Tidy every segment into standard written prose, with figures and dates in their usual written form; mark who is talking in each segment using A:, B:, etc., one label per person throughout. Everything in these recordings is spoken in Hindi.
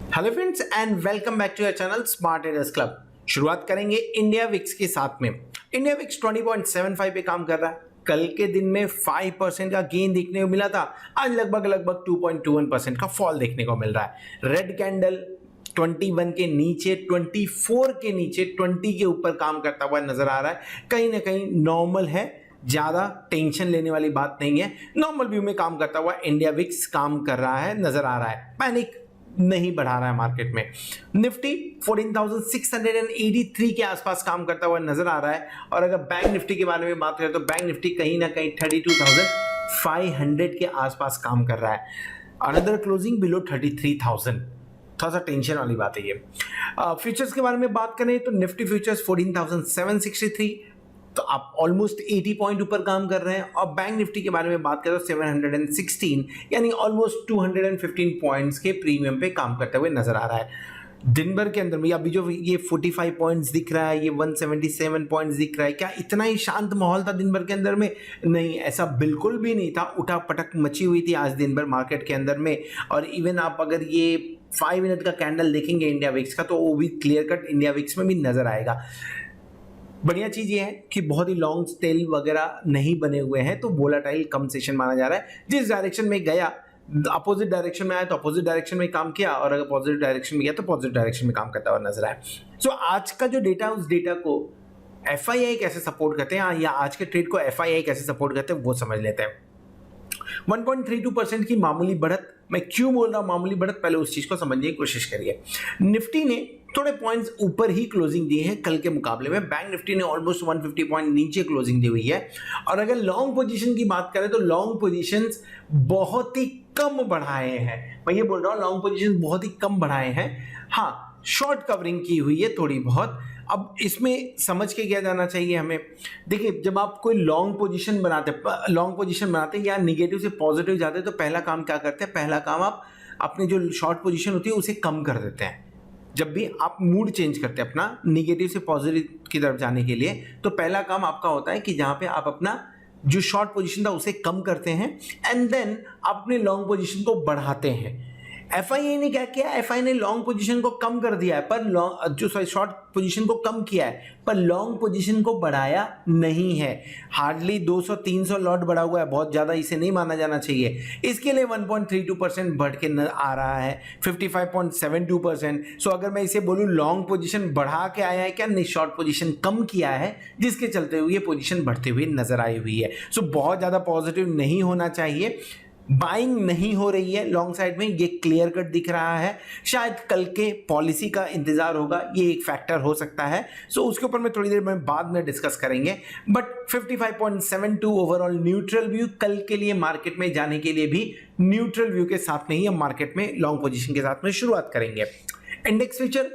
A: Hello friends and welcome back to your channel smart traders club. शुरुआत करेंगे इंडिया विक्स के साथ में। इंडिया विक्स 20.75 पे काम कर रहा है। कल के दिन में 5% का गेन देखने को मिला था, आज लगभग 2.21% का फॉल देखने को मिल रहा है। रेड कैंडल 21 के नीचे, 24 के नीचे, 20 के ऊपर काम करता हुआ नजर आ रहा है। कहीं ना कहीं नॉर्मल है, ज्यादा टेंशन लेने वाली बात नहीं है। नॉर्मल व्यू में काम करता हुआ इंडिया विक्स काम कर रहा है, नजर आ रहा है। पैनिक नहीं बढ़ा रहा है मार्केट में। निफ्टी 14,683 के आसपास काम करता हुआ नजर आ रहा है। और अगर बैंक निफ्टी के बारे में बात करें तो बैंक निफ्टी कहीं ना कहीं 32,500 के आसपास काम कर रहा है। Another closing below 33,000। थोड़ा सा टेंशन वाली बात है ये। फ्यूचर्स के बारे में बात करें तो निफ्टी फ्यूचर्स 14,763, तो आप ऑलमोस्ट 80 पॉइंट ऊपर काम कर रहे हैं। और बैंक निफ्टी के बारे में बात करें तो 716, यानी ऑलमोस्ट 215 पॉइंट्स के प्रीमियम पे काम करते हुए नजर आ रहा है। दिन भर के अंदर में अभी जो ये 45 पॉइंट्स दिख रहा है, ये 177 पॉइंट्स दिख रहा है, क्या इतना ही शांत माहौल था दिन भर के अंदर में? नहीं, ऐसा बिल्कुल भी नहीं था। उठा पटक मची हुई थी आज दिन भर मार्केट के अंदर में। और इवन आप अगर ये 5 मिनट का कैंडल देखेंगे इंडिया विक्स का, तो वो भी क्लियर कट इंडिया विक्स में भी नजर आएगा। बढ़िया चीज ये है कि बहुत ही लॉन्ग टेल वगैरह नहीं बने हुए हैं, तो वोलाटाइल कम सेशन माना जा रहा है। जिस डायरेक्शन में गया, अपोजिट डायरेक्शन में आया तो अपोजिट डायरेक्शन में काम किया, और अगर पॉजिटिव डायरेक्शन में गया तो पॉजिटिव डायरेक्शन में काम करता हुआ नजर आया। सो आज का जो डेटा, उस डेटा को एफआईआई कैसे सपोर्ट करते हैं, या आज के ट्रेड को एफआईआई कैसे सपोर्ट करते हैं, वो समझ लेते हैं। 1.32% की मामूली बढ़त। मैं क्यों बोल रहा हूं मामूली बढ़त, पहले उस चीज को समझने की कोशिश करिए। निफ्टी ने थोड़े पॉइंट्स ऊपर ही क्लोजिंग दी है कल के मुकाबले में। बैंक निफ्टी ने ऑलमोस्ट 150 पॉइंट नीचे क्लोजिंग दी हुई है। और अगर लॉन्ग पोजीशन की बात करें तो लॉन्ग पोजीशंस बहुत ही कम बढ़ाए हैं। मैं ये बोल रहा हूं लॉन्ग पोजीशंस बहुत ही कम बढ़ाए हैं। हाँ, शॉर्ट कवरिंग की हुई है थोड़ी बहुत। अब इसमें समझ के क्या जाना चाहिए हमें? देखिए, जब आप कोई लॉन्ग पोजीशन बनाते या निगेटिव से पॉजिटिव जाते हैं, तो पहला काम क्या करते हैं? पहला काम आप अपने जो शॉर्ट पोजीशन होती है उसे कम कर देते हैं। जब भी आप मूड चेंज करते हैं अपना निगेटिव से पॉजिटिव की तरफ जाने के लिए, तो पहला काम आपका होता है कि जहां पे आप अपना जो शॉर्ट पोजीशन था उसे कम करते हैं, एंड देन आप अपने लॉन्ग पोजीशन को बढ़ाते हैं। एफआईआई ने क्या किया? एफआईआई ने लॉन्ग पोजीशन को कम कर दिया है, पर शॉर्ट पोजीशन को कम किया है, पर लॉन्ग पोजीशन को बढ़ाया नहीं है। हार्डली 200-300 लॉट बढ़ा हुआ है, बहुत ज्यादा इसे नहीं माना जाना चाहिए। इसके लिए 1.32% बढ़ के आ रहा है, 55.72%। सो अगर मैं इसे बोलूं लॉन्ग पोजीशन बढ़ा के आया है क्या? नहीं, शॉर्ट पोजीशन कम किया है, जिसके चलते हुए ये पोजीशन बढ़ते हुए नजर आई हुई है। सो बहुत ज्यादा पॉजिटिव नहीं होना चाहिए। बाइंग नहीं हो रही है लॉन्ग साइड में, ये क्लियर कट दिख रहा है। शायद कल के पॉलिसी का इंतजार होगा, ये एक फैक्टर हो सकता है। सो उसके ऊपर में थोड़ी देर में बाद में डिस्कस करेंगे। बट 55.72 ओवरऑल न्यूट्रल व्यू कल के लिए, मार्केट में जाने के लिए भी न्यूट्रल व्यू के साथ में ही हम मार्केट में लॉन्ग पोजीशन के साथ में शुरुआत करेंगे। इंडेक्स फ्यूचर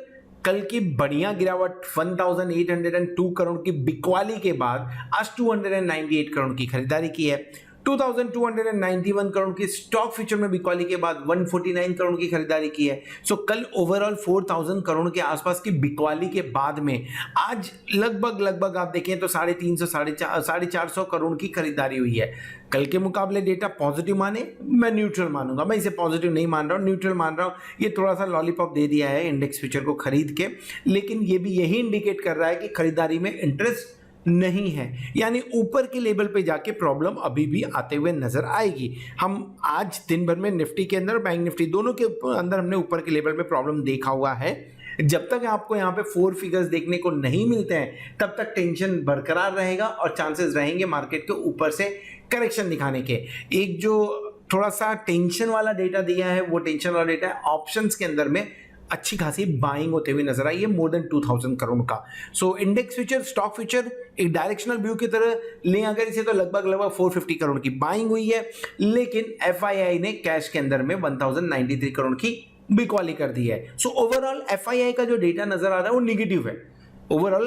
A: कल की बढ़िया गिरावट, 1802 करोड़ की बिकवाली के बाद आज 298 करोड़ की खरीदारी की है। 2291 करोड़ की स्टॉक फ्यूचर में बिकवाली के बाद 149 करोड़ की खरीदारी की है। सो कल ओवरऑल 4000 करोड़ के आसपास की बिकवाली के बाद में आज लगभग आप देखें तो 350 450 करोड़ की खरीदारी हुई है। कल के मुकाबले डेटा पॉजिटिव माने, मैं न्यूट्रल मानूंगा। मैं इसे पॉजिटिव नहीं मान रहा हूं, न्यूट्रल मान रहा हूं। ये थोड़ा सा लॉलीपॉप दे दिया है इंडेक्स फ्यूचर को खरीद के, लेकिन ये भी यही इंडिकेट कर रहा है कि खरीदारी में इंटरेस्ट नहीं है, यानी ऊपर के लेवल पे जाके प्रॉब्लम अभी भी आते हुए नजर आएगी। हम आज दिन भर में निफ्टी के अंदर, बैंक निफ्टी दोनों के अंदर हमने ऊपर के लेवल पे प्रॉब्लम देखा हुआ है। जब तक आपको यहाँ पे 4 फिगर्स देखने को नहीं मिलते हैं, तब तक टेंशन बरकरार रहेगा और चांसेस रहेंगे मार्केट के ऊपर से करेक्शन दिखाने के। एक जो थोड़ा सा टेंशन वाला डेटा दिया है, वो टेंशन वाला डेटा है ऑप्शंस के अंदर में अच्छी खासी बाइंग होते हुए नजर आई है, मोर देन 2000 करोड़ का। So index future, stock future एक डायरेक्शनल व्यू की तरह लें अगर इसे, तो लगभग 450 करोड़ की बाइंग हुई है। लेकिन एफआईआई ने कैश के अंदर में 1093 करोड़ की बिकवाली कर दी है। सो ओवरऑल एफआईआई का जो डेटा नजर आ रहा है वो निगेटिव है। ओवरऑल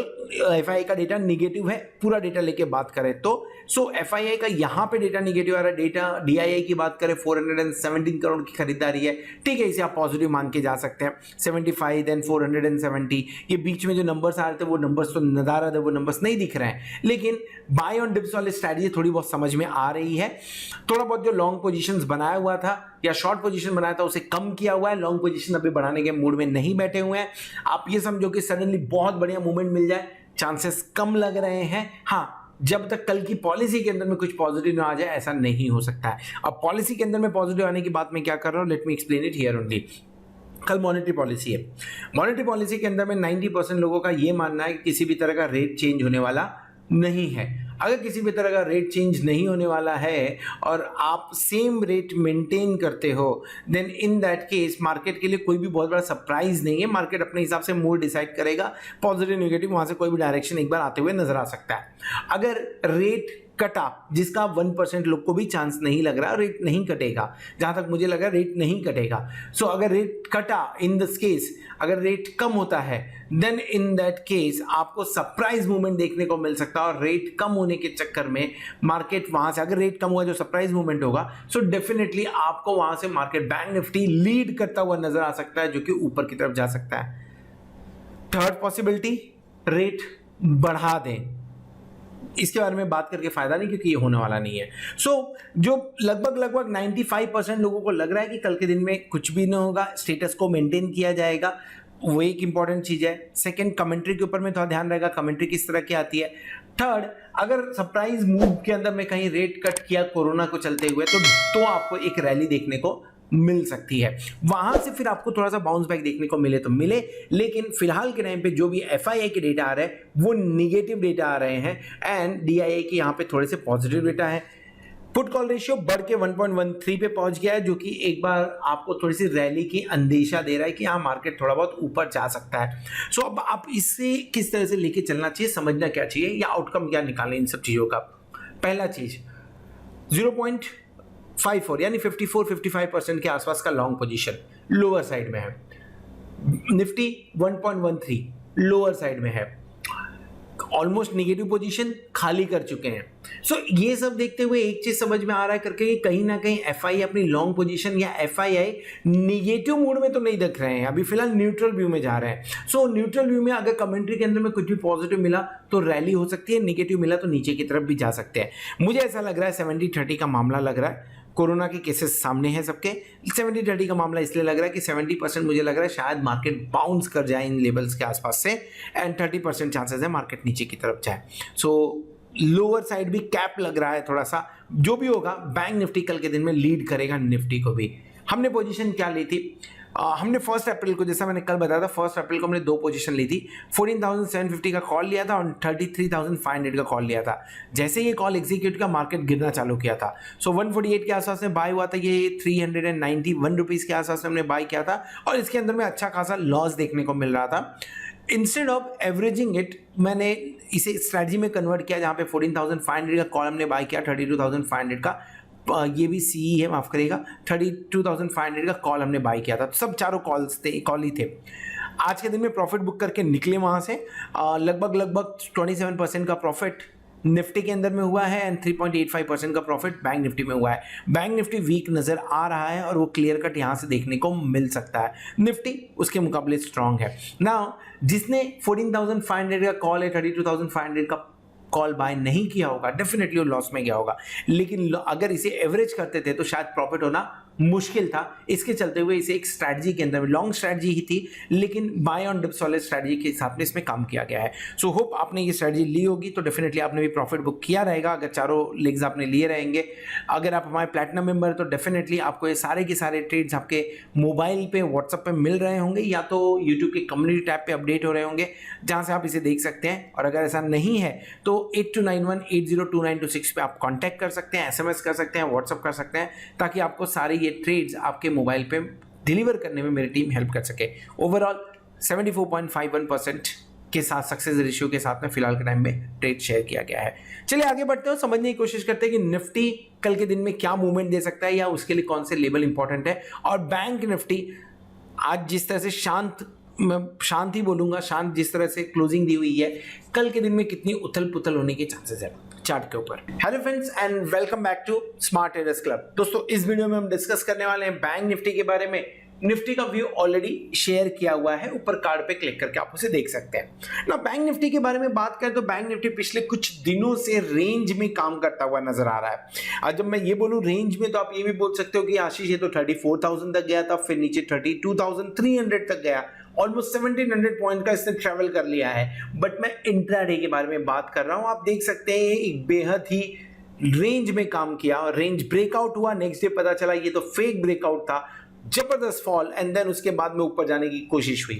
A: एफआईआई का डेटा निगेटिव है, पूरा डेटा लेके बात करें तो। सो एफआईआई का यहां पे डेटा निगेटिव आ रहा है। डेटा डीआईआई की बात करें 417 करोड़ की खरीदारी है, ठीक है, इसे आप पॉजिटिव मान के जा सकते हैं। 75 देन 470, ये बीच में जो नंबर्स आ रहे थे वो नंबर्स तो नदारद है, वो नंबर्स नहीं दिख रहे हैं। लेकिन बाय ऑन डिप्स वाली स्ट्रैटेजी थोड़ी बहुत समझ में आ रही है। थोड़ा बहुत जो लॉन्ग पोजीशंस बनाया हुआ था या शॉर्ट पोजीशन बनाया था उसे कम किया हुआ है, लॉन्ग पोजीशन अभी बढ़ाने के मूड में नहीं बैठे हुए हैं। आप ये समझो कि सडनली बहुत बढ़िया मूवमेंट मिल जाए, चांसेस कम लग रहे हैं। हाँ, जब तक कल की पॉलिसी के अंदर में कुछ पॉजिटिव ना आ जाए ऐसा नहीं हो सकता है। अब पॉलिसी के अंदर में पॉजिटिव आने की बात मैं क्या कर रहा हूं, let me explain it here only. कल मॉनेटरी पॉलिसी है, मॉनेटरी पॉलिसी के अंदर में 90% लोगों का ये मानना है कि किसी भी तरह का रेट चेंज होने वाला नहीं है। अगर किसी भी तरह का रेट चेंज नहीं होने वाला है और आप सेम रेट मेंटेन करते हो, then in that case market के लिए कोई भी बहुत बड़ा सरप्राइज नहीं है। मार्केट अपने हिसाब से मूड डिसाइड करेगा, पॉजिटिव नेगेटिव वहां से कोई भी डायरेक्शन एक बार आते हुए नजर आ सकता है। अगर रेट कटा, जिसका 1% लोग को भी चांस नहीं लग रहा, रेट नहीं कटेगा, जहां तक मुझे लगा रेट नहीं कटेगा। सो अगर रेट कटा, इन दिस केस अगर रेट कम होता है, देन इन दैट केस आपको सरप्राइज मूवमेंट देखने को मिल सकता है। और रेट कम होने के चक्कर में मार्केट वहां से, अगर रेट कम हुआ जो सरप्राइज मूवमेंट होगा, सो डेफिनेटली आपको वहां से मार्केट बैंक निफ्टी लीड करता हुआ नजर आ सकता है, जो कि ऊपर की तरफ जा सकता है। थर्ड पॉसिबिलिटी, रेट बढ़ा दें। इसके बारे में बात करके फायदा नहीं, क्योंकि ये होने वाला नहीं है। जो लगभग 95% लोगों को लग रहा है कि कल के दिन में कुछ भी नहीं होगा, स्टेटस को मेंटेन किया जाएगा, वो एक इंपॉर्टेंट चीज है। सेकंड, कमेंट्री के ऊपर में थोड़ा ध्यान रहेगा, कमेंट्री किस तरह की आती है। थर्ड, अगर सरप्राइज मूव के अंदर में कहीं रेट कट किया कोरोना को चलते हुए, तो आपको एक रैली देखने को मिल सकती है। वहां से फिर आपको थोड़ा सा बाउंस बैक देखने को मिले तो मिले, लेकिन फिलहाल के टाइम पे जो भी एफआईआई के डेटा आ रहे हैं वो निगेटिव डेटा आ रहे हैं, एंड डीआईआई के यहाँ पे थोड़े से पॉजिटिव डेटा है। पुट कॉल रेशियो बढ़ के 1.13 पे पहुंच गया है, जो कि एक बार आपको थोड़ी सी रैली की अंदेशा दे रहा है कि हाँ मार्केट थोड़ा बहुत ऊपर जा सकता है। सो अब आप इससे किस तरह से लेके चलना चाहिए, समझना क्या चाहिए, या आउटकम क्या निकालें इन सब चीजों का। पहला चीज 0.54 यानी 54-55% के आसपास का लॉन्ग पोजीशन लोअर साइड में है। निफ्टी 1.13 लोअर साइड में है, ऑलमोस्ट नेगेटिव पोजीशन खाली कर चुके हैं। सो ये सब देखते हुए एक चीज समझ में आ रहा है करके कि कहीं ना कहीं एफआई अपनी लॉन्ग पोजीशन या एफआईआई निगेटिव मूड में तो नहीं दिख रहे हैं, अभी फिलहाल न्यूट्रल व्यू में जा रहे हैं। सो न्यूट्रल व्यू में अगर कमेंट्री के अंदर में कुछ भी पॉजिटिव मिला तो रैली हो सकती है, नेगेटिव मिला तो नीचे की तरफ भी जा सकते हैं। मुझे ऐसा लग रहा है 70-30 का मामला लग रहा है। कोरोना के केसेस सामने हैं सबके, 70-30 का मामला इसलिए लग रहा है कि 70% मुझे लग रहा है शायद मार्केट बाउंस कर जाए इन लेवल्स के आसपास से, एंड 30% चांसेस है मार्केट नीचे की तरफ जाए। सो लोअर साइड भी कैप लग रहा है थोड़ा सा। जो भी होगा, बैंक निफ्टी कल के दिन में लीड करेगा निफ्टी को भी। हमने पोजीशन क्या ली थी, हमने 1 अप्रैल को, जैसा मैंने कल बताया था, 1 अप्रैल को हमने 2 पोजीशन ली थी। 14,750 का कॉल लिया था और 33,500 का कॉल लिया था। जैसे ये कॉल एग्जीक्यूट का, मार्केट गिरना चालू किया था। सो 148 के आसपास में बाय हुआ था, ये 391 रुपीज के आसपास में हमने बाय किया था, और इसके अंदर में अच्छा खासा लॉस देखने को मिल रहा था। इंस्टेड ऑफ एवरेजिंग इट, मैंने इसे स्ट्रैटेजी में कन्वर्ट किया, जहां पे 14,500 का कॉल हमने बाय किया, 32,500 का, ये भी सीई है, माफ करेगा, 32,500 का कॉल हमने बाय किया था। तो सब चारों कॉल ही थे। आज के दिन में प्रॉफिट बुक करके निकले वहां से, लगभग 27% का प्रॉफिट निफ्टी के अंदर में हुआ है, एंड 3.85% का प्रॉफिट बैंक निफ्टी में हुआ है। बैंक निफ्टी वीक नजर आ रहा है और वो क्लियर कट यहां से देखने को मिल सकता है। निफ्टी उसके मुकाबले स्ट्रांग है। नाउ जिसने 14,500 का कॉल है, 32,500 का कॉल बाय नहीं किया होगा, डेफिनेटली वो लॉस में गया होगा। लेकिन अगर इसे एवरेज करते थे तो शायद प्रॉफिट होना मुश्किल था। इसके चलते हुए इसे एक स्ट्रैटेजी के अंदर, लॉन्ग स्ट्रैटेजी ही थी, लेकिन बाय ऑन डिप्स वाले स्ट्रैटेजी के हिसाब में इसमें काम किया गया है। सो होप आपने ये स्ट्रैटेजी ली होगी, तो डेफिनेटली आपने भी प्रॉफिट बुक किया रहेगा अगर चारों लेग्स आपने लिए रहेंगे। अगर आप हमारे प्लैटिनम मेंबर, तो डेफिनेटली आपको ये सारे के सारे ट्रेड्स आपके मोबाइल पे, व्हाट्सएप पे मिल रहे होंगे, या तो यूट्यूब के कम्युनिटी टैब पे अपडेट हो रहे होंगे, जहां से आप इसे देख सकते हैं। और अगर ऐसा नहीं है तो 8291802926 पे आप कॉन्टैक्ट कर सकते हैं, SMS कर सकते हैं, व्हाट्सएप कर सकते हैं, ताकि आपको सारे ये ट्रेड्स आपके मोबाइल पे डिलीवर करने में मेरी टीम हेल्प कर सके। ओवरऑल 74.51% के साथ सक्सेस रेशियो के साथ में फिलहाल के टाइम में ट्रेड शेयर किया गया है। चलिए आगे बढ़ते हो, समझने की कोशिश करते हैं कि निफ्टी कल के दिन में क्या मूवमेंट दे सकता है, या उसके लिए कौन से लेवल इंपॉर्टेंट है। और बैंक निफ्टी आज जिस तरह से शांत ही बोलूंगा, शांत जिस तरह से क्लोजिंग दी हुई है, कल के दिन में कितनी उथल पुथल होने के चांसेस है चार्ट के ऊपर। Hello friends and welcome back to smart traders club. दोस्तों इस वीडियो में हम डिस्कस करने वाले हैं बैंक निफ्टी के बारे में, निफ्टी का व्यू ऑलरेडी शेयर किया हुआ है, ऊपर कार्ड पे क्लिक करके आप उसे देख सकते हैं ना। बैंक निफ्टी के बारे में बात करें तो बैंक निफ्टी पिछले कुछ दिनों से रेंज में काम करता हुआ नजर आ रहा है। आज जब मैं ये बोलूं रेंज में, तो आप ये भी बोल सकते हो कि आशीष ये तो 34,000 तक गया था, फिर नीचे 32,300 तक गया, ऑलमोस्ट 1700 पॉइंट का इसने ट्रेवल कर लिया है। बट मैं इंट्राडे के बारे में बात कर रहा हूं। आप देख सकते हैं एक बेहद ही रेंज में काम किया और रेंज ब्रेकआउट हुआ, नेक्स्ट डे पता चला ये तो फेक ब्रेकआउट था, जबरदस्त फॉल एंड देन उसके बाद में ऊपर जाने की कोशिश हुई।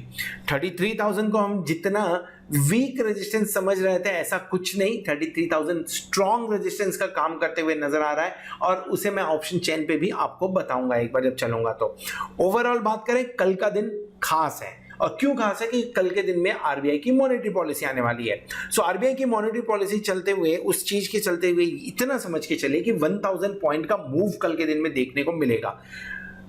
A: 33,000 को हम जितना वीक रेजिस्टेंस समझ रहे थे, ऐसा कुछ नहीं, 33,000 स्ट्रॉन्ग रेजिस्टेंस का काम करते हुए नजर आ रहा है और उसे मैं ऑप्शन चेन पे भी आपको बताऊंगा एक बार जब चलूंगा। तो ओवरऑल बात करें, कल का दिन खास है। और क्यों खास है कि कल के दिन में आरबीआई की मॉनेटरी पॉलिसी आने वाली है। सो आरबीआई की मॉनेटरी पॉलिसी चलते हुए, उस चीज के चलते हुए इतना समझ के चले कि 1000 पॉइंट का मूव कल के दिन में देखने को मिलेगा।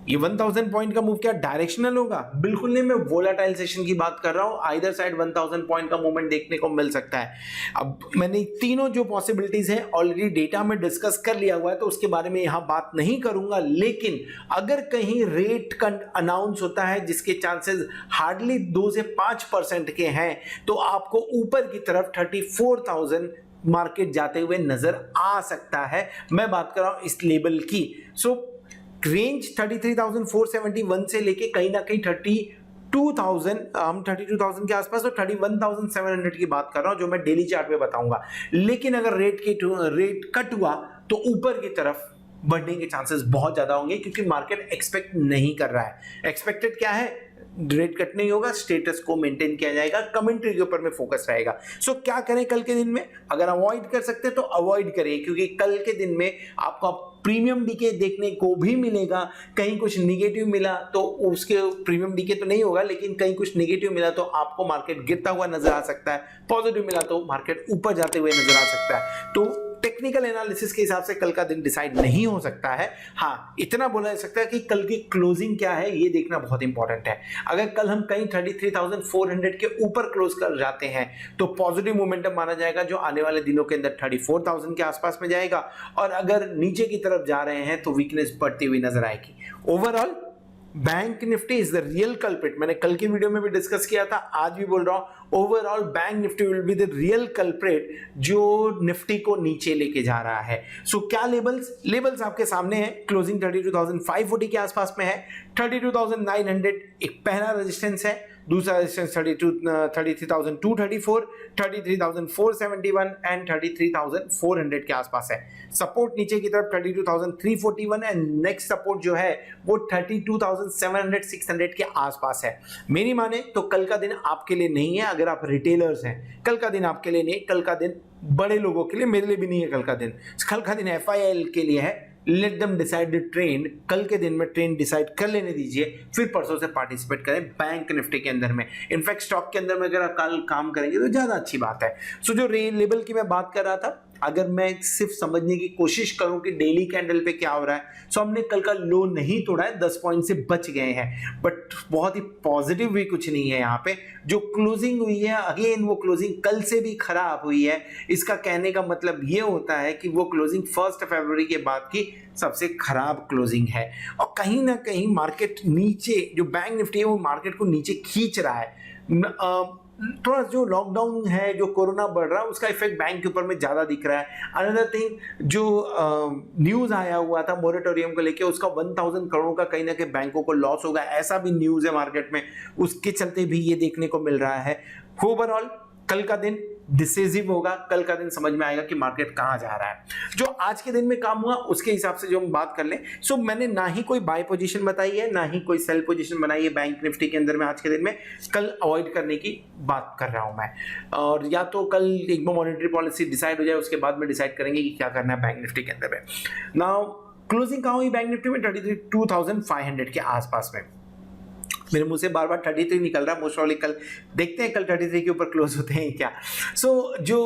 A: ये 1000 पॉइंट का मूव क्या डायरेक्शनल होगा? बिल्कुल नहीं, मैं वोलाटाइल सेशन की बात कर रहा हूं। आइदर साइड 1000 पॉइंट का मूवमेंट देखने को मिल सकता है। अब मैंने तीनों जो पॉसिबिलिटीज है ऑलरेडी डेटा में डिस्कस कर लिया हुआ है, तो उसके बारे में यहां बात नहीं करूंगा। लेकिन अगर कहीं रेट कट अनाउंस होता है जिसके चांसेस हार्डली 2 से 5% के हैं, तो आपको ऊपर की तरफ 34,000 मार्केट जाते हुए नजर आ सकता है। मैं बात कर रहा हूं इस लेवल की। सो रेंज 33,471 से लेके कहीं ना कहीं 32,000, हम 32,000 के आसपास, तो 31,700 की बात कर रहा हूं जो मैं डेली चार्ट में बताऊंगा। लेकिन अगर रेट कट हुआ तो ऊपर की तरफ बढ़ने के चांसेस बहुत ज्यादा होंगे, क्योंकि मार्केट एक्सपेक्ट नहीं कर रहा है। एक्सपेक्टेड क्या है? रेट कट नहीं होगा, स्टेटस को मेंटेन किया जाएगा, कमेंट्री के ऊपर में फोकस रहेगा। सो क्या करें कल के दिन में? अगर अवॉइड कर सकते तो अवॉइड करें, क्योंकि कल के दिन में आपको प्रीमियम डीके देखने को भी मिलेगा। कहीं कुछ निगेटिव मिला तो उसके प्रीमियम डीके तो नहीं होगा, लेकिन कहीं कुछ निगेटिव मिला तो आपको मार्केट गिरता हुआ नजर आ सकता है। पॉजिटिव मिला तो मार्केट ऊपर जाते हुए नजर आ सकता है। तो टेक्निकल एनालिसिस के हिसाब से कल का दिन डिसाइड नहीं हो सकता है। हाँ, इतना बोला जा सकता है कि कल की क्लोजिंग क्या है ये देखना बहुत इंपॉर्टेंट है। अगर कल हम कहीं 33,400 के ऊपर क्लोज कर जाते हैं तो पॉजिटिव मोमेंटम माना जाएगा, जो आने वाले दिनों के अंदर 34,000 के आसपास में जाएगा। और अगर नीचे की तरफ जा रहे हैं तो वीकनेस बढ़ती हुई नजर आएगी। Overall bank Nifty is the real culprit. मैंने कल की वीडियो में भी डिस्कस किया था, आज भी बोल रहा हूं, overall bank Nifty will be the real culprit जो निफ्टी को नीचे लेके जा रहा है। सो क्या लेवल्स आपके सामने है। क्लोजिंग 32,540 के आसपास में है। 32,900 एक पहला रेजिस्टेंस है, दूसरा रेजिस्टेंस 33,234, 33,471 एंड 33,400 के आसपास है। सपोर्ट नीचे की तरफ 32,341 एंड नेक्स्ट सपोर्ट जो है वो 32,700 600 के आसपास है। मेरी माने तो कल का दिन आपके लिए नहीं है। अगर आप रिटेलर्स हैं, कल का दिन आपके लिए नहीं, कल का दिन बड़े लोगों के लिए, मेरे लिए भी नहीं है। कल का दिन FIL के लिए है। Let them decide the trend. कल के दिन में ट्रेंड डिसाइड कर लेने दीजिए, फिर परसों से पार्टिसिपेट करें बैंक निफ्टी के अंदर में। इनफैक्ट स्टॉक के अंदर में अगर कल काम करेंगे तो ज्यादा अच्छी बात है। सो जो लेवल की मैं बात कर रहा था, अगर मैं सिर्फ समझने की कोशिश करूं कि डेली कैंडल पे क्या हो रहा है, सो हमने कल का लो नहीं तोड़ा है, 10 पॉइंट से बच गए हैं। बट बहुत ही पॉजिटिव भी कुछ नहीं है यहाँ पे। जो क्लोजिंग हुई है, अगेन वो क्लोजिंग कल से भी खराब हुई है। इसका कहने का मतलब ये होता है कि वो क्लोजिंग 1 फरवरी के बाद की सबसे खराब क्लोजिंग है। और कहीं ना कहीं मार्केट नीचे, जो बैंक निफ्टी है वो मार्केट को नीचे खींच रहा है। थोड़ा जो लॉकडाउन है, जो कोरोना बढ़ रहा है, उसका इफेक्ट बैंक के ऊपर में ज्यादा दिख रहा है। अनदर थिंग, जो न्यूज आया हुआ था मोरेटोरियम को लेके, उसका 1000 करोड़ का कहीं ना कहीं बैंकों को लॉस होगा, ऐसा भी न्यूज है मार्केट में, उसके चलते भी ये देखने को मिल रहा है। ओवरऑल कल का दिन डिसिसिव होगा। कल का दिन समझ में आएगा कि मार्केट कहां जा रहा है। जो आज के दिन में काम हुआ उसके हिसाब से जो हम बात कर लें, सो मैंने ना ही कोई बाय पोजीशन बताई है, ना ही कोई सेल पोजीशन बनाई है बैंक निफ्टी के अंदर में आज के दिन में। कल अवॉइड करने की बात कर रहा हूं मैं। और या तो कल एक बार मॉनेटरी पॉलिसी डिसाइड हो जाए, उसके बाद में डिसाइड करेंगे कि क्या करना है बैंक निफ्टी के अंदर में। नाउ क्लोजिंग कहां हुई बैंक निफ्टी में? 32,500 के आसपास में। मेरे मुंह से बार बार 33 निकल रहा है, मोस्ट प्रॉब्ली कल देखते हैं कल 33 के ऊपर क्लोज होते हैं क्या। सो जो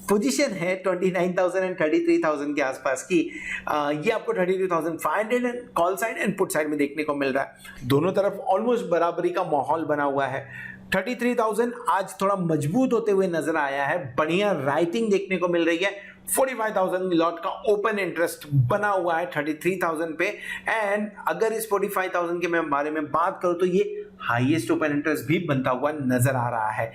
A: पोजीशन है 29,000 एंड 33,000 के आसपास की, ये आपको 32,500 and call side and put side में देखने को मिल रहा है। दोनों तरफ ऑलमोस्ट बराबरी का माहौल बना हुआ है। 33,000 आज थोड़ा मजबूत होते हुए नजर आया है, बढ़िया राइटिंग देखने को मिल रही है। 45,000 लॉट का ओपन इंटरेस्ट बना हुआ है 33,000 पे, एंड अगर इस 45,000 के मैं बारे में बात करूं तो ये हाईएस्ट ओपन इंटरेस्ट भी बनता हुआ नजर आ रहा है।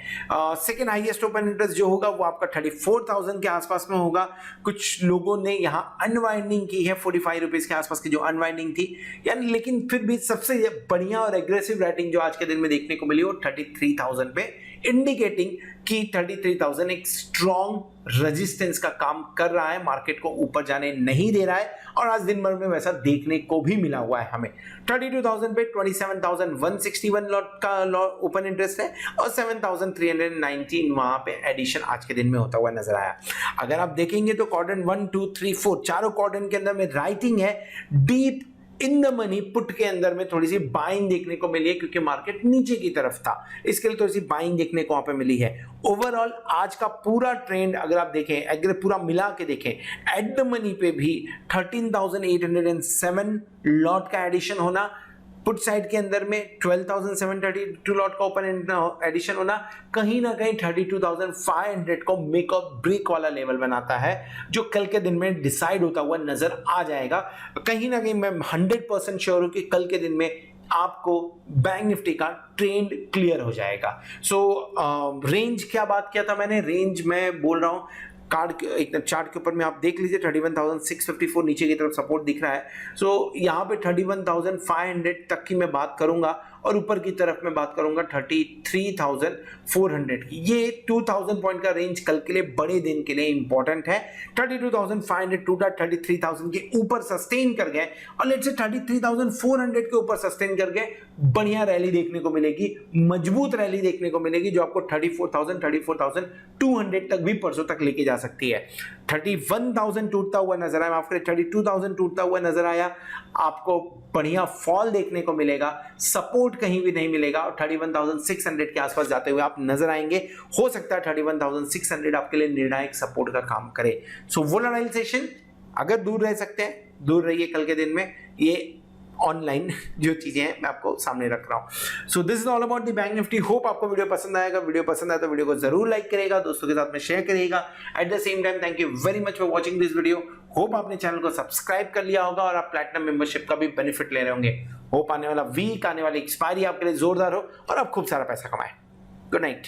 A: सेकेंड हाईएस्ट ओपन इंटरेस्ट जो होगा वो आपका 34,000 के आसपास में होगा। कुछ लोगों ने यहाँ अनवाइंडिंग की है 45 रुपीज के आसपास की जो अनवाइंडिंग थी, यानी लेकिन फिर भी सबसे बढ़िया और एग्रेसिव राइटिंग जो आज के दिन में देखने को मिली वो 33,000 पे, इंडिकेटिंग कि 33,000 एक स्ट्रॉन्ग रेजिस्टेंस का काम कर रहा है, मार्केट को ऊपर जाने नहीं दे रहा है, और आज दिन भर में वैसा देखने को भी मिला हुआ है हमें। 32,000 पे 27,161 लॉट का ओपन इंटरेस्ट है और 7,319 वहां पे एडिशन आज के दिन में होता हुआ नजर आया। अगर आप देखेंगे तो क्वाड्रेंट 1 2 3 4 चारों क्वाड्रेंट के अंदर में राइटिंग है, deep in the money put के अंदर में थोड़ी सी बाइंग देखने को मिली है क्योंकि मार्केट नीचे की तरफ था, इसके लिए थोड़ी सी बाइंग देखने को वहां पे मिली है। ओवरऑल आज का पूरा ट्रेंड अगर आप देखें, अगर पूरा मिला के देखें, एट द मनी पे भी 13,807 लॉट का एडिशन होना, पुट साइड के अंदर में 12,732 लॉट का ओपन एडिशन होना कहीं ना कहीं 32,500 को मेक और ब्रेक वाला लेवल बनाता है, जो कल के दिन में डिसाइड होता हुआ नजर आ जाएगा। कहीं ना कहीं मैं 100% श्योर हूं कि कल के दिन में आपको बैंक निफ्टी का ट्रेंड क्लियर हो जाएगा। रेंज क्या बात किया था मैंने, रेंज मैं बोल रहा हूं कार्ड एक चार्ट के ऊपर में आप देख लीजिए 31,654 नीचे की तरफ सपोर्ट दिख रहा है। यहाँ पे 31,500 तक की मैं बात करूंगा और ऊपर की तरफ मैं बात करूंगा 33,400 की। ये 2,000 पॉइंट का रेंज कल के लिए बड़े दिन के लिए इंपॉर्टेंट है। 32,500 टूटा, 33,000 के ऊपर सस्टेन कर गए और लेट्स से 33,400 के ऊपर सस्टेन कर गए, बढ़िया रैली देखने को मिलेगी, मजबूत रैली देखने को मिलेगी जो आपको 34,200 तक भी परसों तक लेके जा सकती है। 31,000 टूटता हुआ नजर आया, माफ करें 32,000 टूटता हुआ नजर आया, आपको बढ़िया फॉल देखने को मिलेगा, सपोर्ट कहीं भी नहीं मिलेगा और 31,600 के आसपास जाते हुए आप नजर आएंगे। हो सकता है 31,600 आपके लिए निर्णायक सपोर्ट का काम करे। वोलेटाइल सेशन अगर दूर रह सकते हैं, दूर रहिए कल के दिन में। ये ऑनलाइन जो चीजें हैं मैं आपको सामने रख रहा हूं। So this is all about the bank Nifty. Hope आपको वीडियो पसंद आएगा। वीडियो पसंद आया तो वीडियो को जरूर लाइक करेगा, दोस्तों के साथ में शेयर करिएगा। At the same time thank you very much for watching this video. Hope आपने चैनल को सब्सक्राइब कर लिया होगा और आप प्लैटिनम मेंबरशिप का भी बेनिफिट ले रहे होंगे। होप आने वाला वीक, आने वाली एक्सपायरी आपके लिए जोरदार हो और आप खूब सारा पैसा कमाएं। Good night.